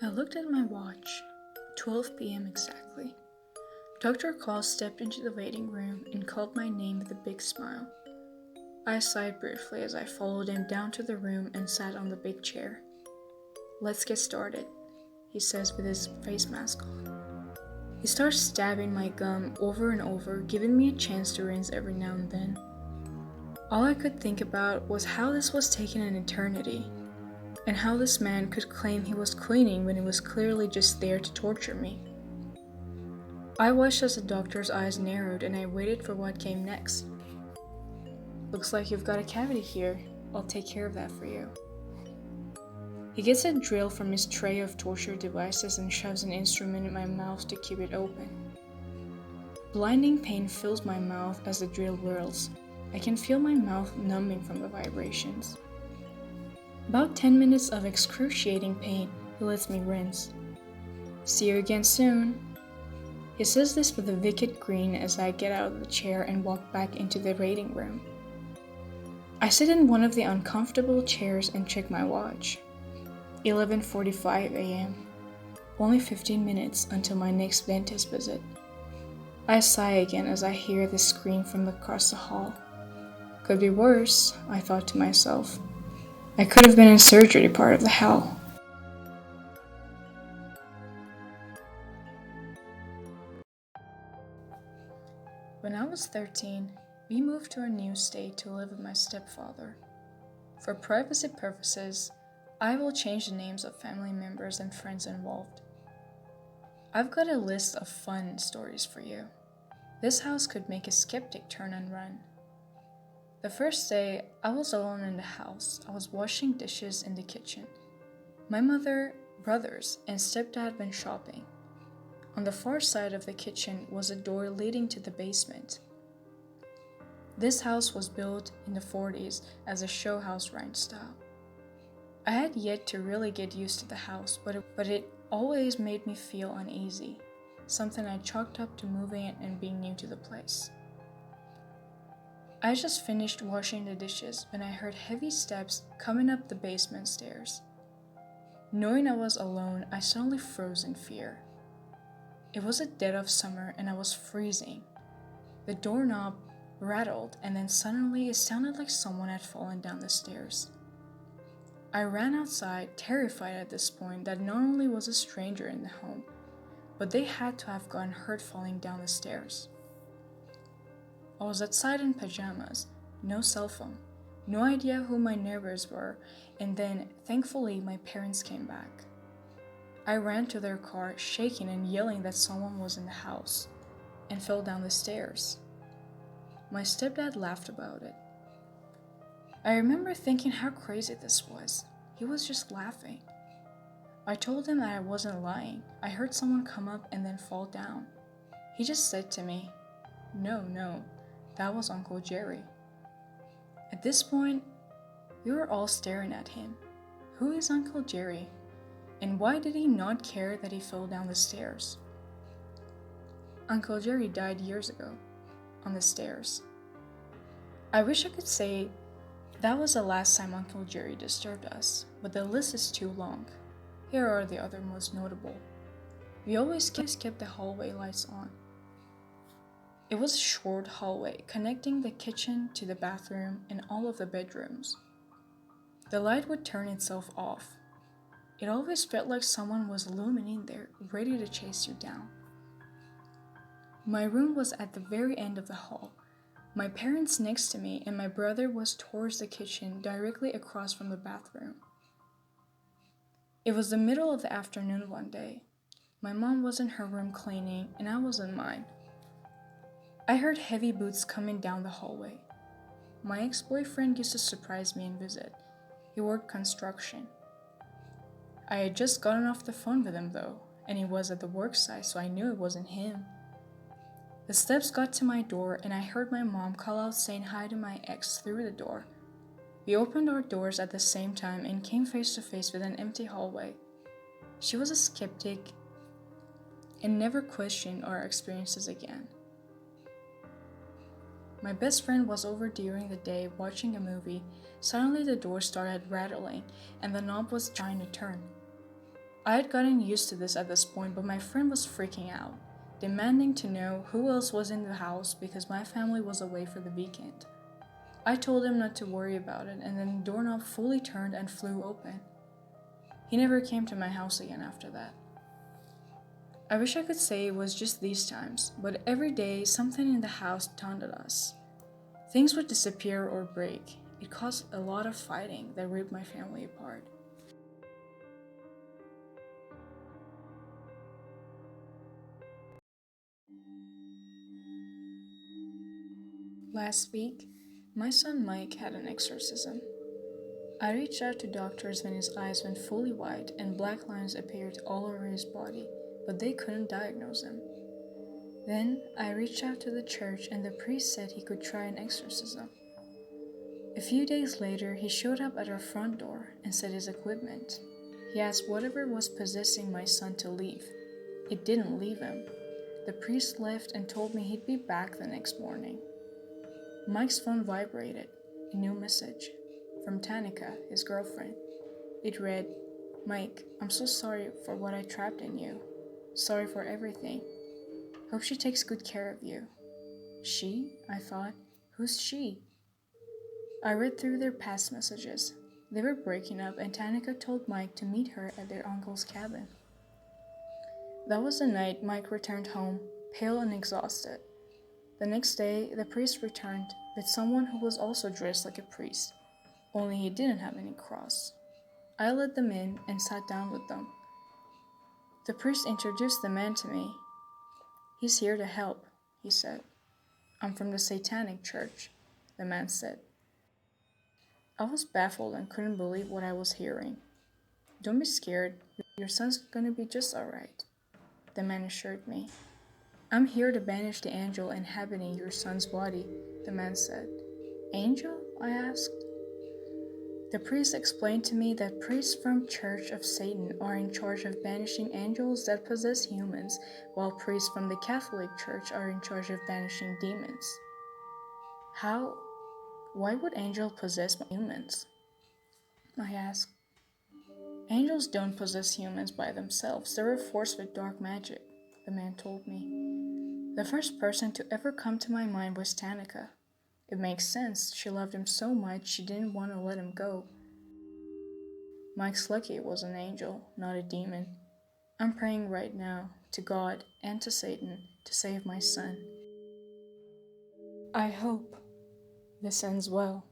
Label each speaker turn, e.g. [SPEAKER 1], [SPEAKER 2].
[SPEAKER 1] I looked at my watch. 12 p.m. exactly. Dr. Call stepped into the waiting room and called my name with a big smile. I sighed briefly as I followed him down to the room and sat on the big chair. "Let's get started," he says with his face mask on. He starts stabbing my gum over and over, giving me a chance to rinse every now and then. All I could think about was how this was taking an eternity, and how this man could claim he was cleaning when he was clearly just there to torture me. I watched as the doctor's eyes narrowed and I waited for what came next. "Looks like you've got a cavity here. I'll take care of that for you." He gets a drill from his tray of torture devices and shoves an instrument in my mouth to keep it open. Blinding pain fills my mouth as the drill whirls. I can feel my mouth numbing from the vibrations. About 10 minutes of excruciating pain, he lets me rinse. "See you again soon." He says this with a wicked grin as I get out of the chair and walk back into the waiting room. I sit in one of the uncomfortable chairs and check my watch. 11:45 a.m. Only 15 minutes until my next dentist visit. I sigh again as I hear the scream from across the hall. Could be worse, I thought to myself. I could have been in surgery part of the hell. When I was 13, we moved to a new state to live with my stepfather. For privacy purposes, I will change the names of family members and friends involved. I've got a list of fun stories for you. This house could make a skeptic turn and run. The first day, I was alone in the house. I was washing dishes in the kitchen. My mother, brothers, and stepdad had been shopping. On the far side of the kitchen was a door leading to the basement. This house was built in the 40s as a show house ranch style. I had yet to really get used to the house, but it always made me feel uneasy, something I chalked up to moving in and being new to the place. I just finished washing the dishes when I heard heavy steps coming up the basement stairs. Knowing I was alone, I suddenly froze in fear. It was the dead of summer and I was freezing. The doorknob rattled and then suddenly it sounded like someone had fallen down the stairs. I ran outside, terrified at this point that not only was a stranger in the home, but they had to have gotten hurt falling down the stairs. I was outside in pajamas, no cell phone, no idea who my neighbors were, and then, thankfully, my parents came back. I ran to their car, shaking and yelling that someone was in the house, and fell down the stairs. My stepdad laughed about it. I remember thinking how crazy this was. He was just laughing. I told him that I wasn't lying. I heard someone come up and then fall down. He just said to me, No, that was Uncle Jerry." At this point, we were all staring at him. Who is Uncle Jerry? And why did he not care that he fell down the stairs? Uncle Jerry died years ago, on the stairs. I wish I could say that was the last time Uncle Jerry disturbed us, but the list is too long. Here are the other most notable. We always kept the hallway lights on. It was a short hallway connecting the kitchen to the bathroom and all of the bedrooms. The light would turn itself off. It always felt like someone was looming in there, ready to chase you down. My room was at the very end of the hall. My parents next to me and my brother was towards the kitchen directly across from the bathroom. It was the middle of the afternoon one day. My mom was in her room cleaning and I was in mine. I heard heavy boots coming down the hallway. My ex-boyfriend used to surprise me and visit. He worked construction. I had just gotten off the phone with him though, and he was at the work site, so I knew it wasn't him. The steps got to my door and I heard my mom call out saying hi to my ex through the door. We opened our doors at the same time and came face to face with an empty hallway. She was a skeptic and never questioned our experiences again. My best friend was over during the day watching a movie. Suddenly the door started rattling and the knob was trying to turn. I had gotten used to this at this point, but my friend was freaking out, demanding to know who else was in the house because my family was away for the weekend. I told him not to worry about it, and then the doorknob fully turned and flew open. He never came to my house again after that. I wish I could say it was just these times, but every day something in the house taunted us. Things would disappear or break. It caused a lot of fighting that ripped my family apart. Last week, my son Mike had an exorcism. I reached out to doctors when his eyes went fully white and black lines appeared all over his body, but they couldn't diagnose him. Then I reached out to the church and the priest said he could try an exorcism. A few days later, he showed up at our front door and set his equipment. He asked whatever was possessing my son to leave. It didn't leave him. The priest left and told me he'd be back the next morning. Mike's phone vibrated. A new message. From Tanika, his girlfriend. It read, "Mike, I'm so sorry for what I trapped in you. Sorry for everything. Hope she takes good care of you." She? I thought. Who's she? I read through their past messages. They were breaking up and Tanika told Mike to meet her at their uncle's cabin. That was the night Mike returned home, pale and exhausted. The next day, the priest returned with someone who was also dressed like a priest, only he didn't have any cross. I let them in and sat down with them. The priest introduced the man to me. "He's here to help," he said. "I'm from the Satanic Church," the man said. I was baffled and couldn't believe what I was hearing. "Don't be scared, your son's gonna be just alright," the man assured me. "I'm here to banish the angel inhabiting your son's body," the man said. "Angel?" I asked. The priest explained to me that priests from Church of Satan are in charge of banishing angels that possess humans, while priests from the Catholic Church are in charge of banishing demons. Why would angels possess humans? I asked. "Angels don't possess humans by themselves. They're a force with dark magic," the man told me. The first person to ever come to my mind was Tanika. It makes sense. She loved him so much she didn't want to let him go. Mike's lucky it was an angel, not a demon. I'm praying right now to God and to Satan to save my son. I hope this ends well.